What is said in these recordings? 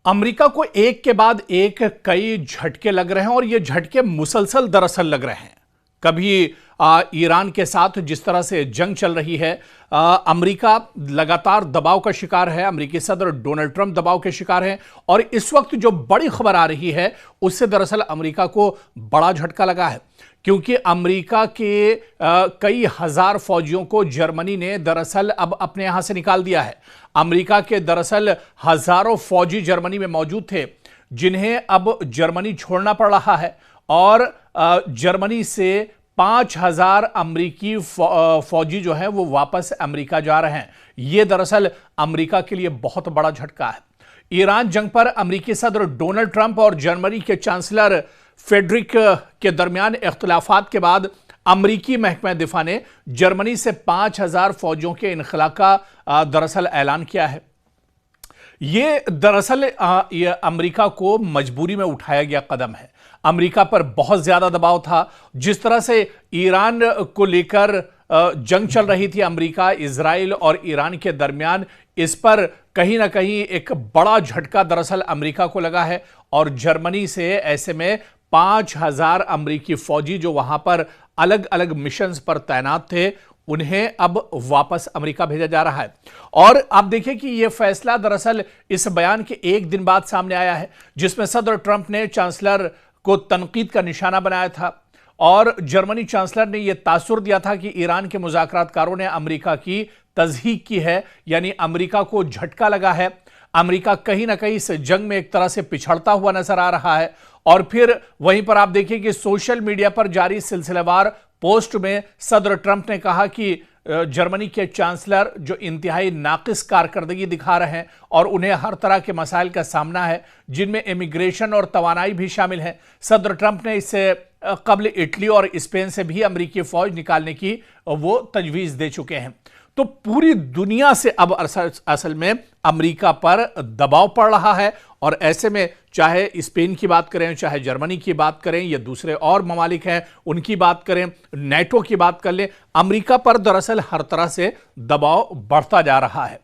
America को एक के बाद एक कई झटके लग रहे हैं और ये झटके मुसलसल दरअसल लग रहे हैं। कभी ईरान के साथ जिस तरह से जंग चल रही है, अमेरिका लगातार दबाव का शिकार है। अमेरिकी सदर डोनाल्ड ट्रंप दबाव के शिकार हैं और इस वक्त जो बड़ी खबर आ रही है उससे दरअसल अमेरिका को बड़ा झटका लगा है, क्योंकि अमेरिका के कई हजार फौजियों को जर्मनी ने दरअसल अब अपने यहां से निकाल दिया है। अमेरिका के दरअसल हजारों फौजी जर्मनी में मौजूद थे जिन्हें अब जर्मनी छोड़ना पड़ रहा है और जर्मनी से 5,000 अमेरिकी फौजी जो हैं वो वापस अमेरिका जा रहे हैं। यह दरअसल अमेरिका के लिए बहुत बड़ा झटका है। ईरान जंग पर अमेरिकी सदर डोनाल्ड ट्रंप और जर्मनी के चांसलर फ्रेडरिक के दरमियान इख्तिलाफात के बाद अमेरिकी महकमा दिफा ने जर्मनी से 5,000 फौजियों के इनखला का दरअसल ऐलान किया है। यह दरअसल ये अमेरिका को मजबूरी में उठाया गया कदम है। अमेरिका पर बहुत ज्यादा दबाव था। जिस तरह से ईरान को लेकर जंग चल रही थी अमेरिका, इजराइल और ईरान के दरमियान, इस पर कहीं ना कहीं एक बड़ा झटका दरअसल अमेरिका को लगा है और जर्मनी से ऐसे में 5,000 अमेरिकी फौजी जो वहां पर अलग अलग मिशंस पर तैनात थे उन्हें अब वापस अमेरिका भेजा जा रहा है। और आप देखें कि यह फैसला दरअसल इस बयान के एक दिन बाद सामने आया है जिसमें सदर ट्रंप ने चांसलर को तनकीद का निशाना बनाया था और जर्मनी चांसलर ने यह तासुर दिया था कि ईरान के मुज़ाकरातकारों ने अमेरिका की तज़हीक की है, यानी अमेरिका को झटका लगा है। अमेरिका कहीं ना कहीं इस जंग में एक तरह से पिछड़ता हुआ नजर आ रहा है। और फिर वहीं पर आप देखिए कि सोशल मीडिया पर जारी सिलसिलेवार पोस्ट में सदर ट्रंप ने कहा कि जर्मनी के चांसलर जो इंतहाई नाकिस कारकर्दगी दिखा रहे हैं और उन्हें हर तरह के मसाइल का सामना है जिनमें इमिग्रेशन और तवानाई भी शामिल है। सदर ट्रंप ने इससे कबल इटली और स्पेन से भी अमेरिकी फौज निकालने की वो तजवीज दे चुके हैं। तो पूरी दुनिया से अब असल में अमेरिका पर दबाव पड़ रहा है और ऐसे में चाहे स्पेन की बात करें, चाहे जर्मनी की बात करें या दूसरे और ममालिक हैं उनकी बात करें, नेटो की बात कर लें, अमेरिका पर दरअसल हर तरह से दबाव बढ़ता जा रहा है।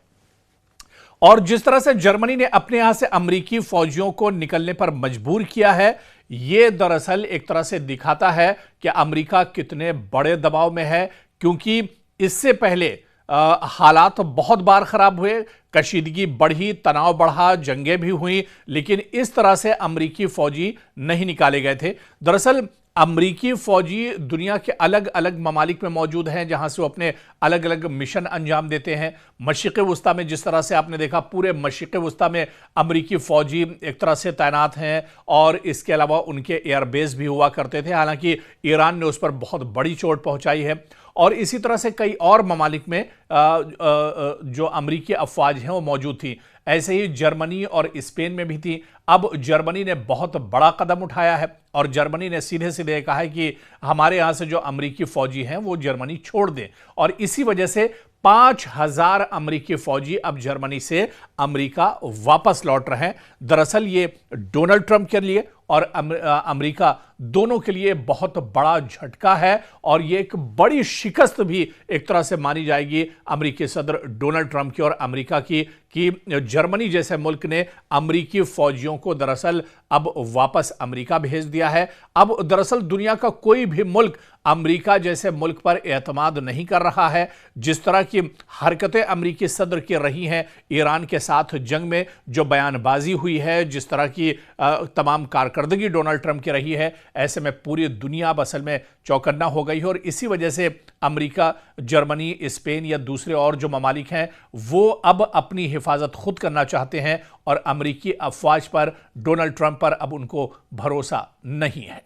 और जिस तरह से जर्मनी ने अपने यहां से अमेरिकी फौजियों को निकलने पर मजबूर किया है, यह दरअसल एक तरह से दिखाता है कि अमेरिका कितने बड़े दबाव में है, क्योंकि इससे पहले हालात बहुत बार खराब हुए, कशीदगी बढ़ी, तनाव बढ़ा, जंगें भी हुई, लेकिन इस तरह से अमेरिकी फौजी नहीं निकाले गए थे। दरअसल अमेरिकी फौजी दुनिया के अलग अलग ममालिक में मौजूद हैं जहां से वो अपने अलग अलग मिशन अंजाम देते हैं। मशरिक़ वस्ता में जिस तरह से आपने देखा, पूरे मशरिक़ वस्ता में अमेरिकी फौजी एक तरह से तैनात हैं और इसके अलावा उनके एयरबेस भी हुआ करते थे। हालांकि ईरान ने उस पर बहुत बड़ी चोट पहुंचाई है और इसी तरह से कई और ममालिक में जो अमेरिकी अफवाज हैं वो मौजूद थी। ऐसे ही जर्मनी और स्पेन में भी थी। अब जर्मनी ने बहुत बड़ा कदम उठाया है और जर्मनी ने सीधे सीधे कहा है कि हमारे यहां से जो अमेरिकी फौजी हैं वो जर्मनी छोड़ दें और इसी वजह से 5,000 अमेरिकी फौजी अब जर्मनी से अमेरिका वापस लौट रहे हैं। दरअसल ये डोनाल्ड ट्रंप के लिए और अमेरिका दोनों के लिए बहुत बड़ा झटका है और ये एक बड़ी शिकस्त भी एक तरह से मानी जाएगी अमेरिकी सदर डोनाल्ड ट्रंप की और अमेरिका की, कि जर्मनी जैसे मुल्क ने अमेरिकी फौजियों को दरअसल अब वापस अमेरिका भेज दिया है। अब दरअसल दुनिया का कोई भी मुल्क अमेरिका जैसे मुल्क पर एतमाद नहीं कर रहा है। जिस तरह की हरकतें अमेरिकी सदर की रही हैं ईरान के साथ जंग में, जो बयानबाजी हुई है, जिस तरह की तमाम कारकर्दगी डोनाल्ड ट्रंप की रही है, ऐसे में पूरी दुनिया अब असल में चौकन्ना हो गई है और इसी वजह से अमेरिका, जर्मनी, स्पेन या दूसरे और जो ममालिक हैं वो अब अपनी हिफाजत खुद करना चाहते हैं और अमेरिकी अफवाज पर, डोनाल्ड ट्रंप पर अब उनको भरोसा नहीं है।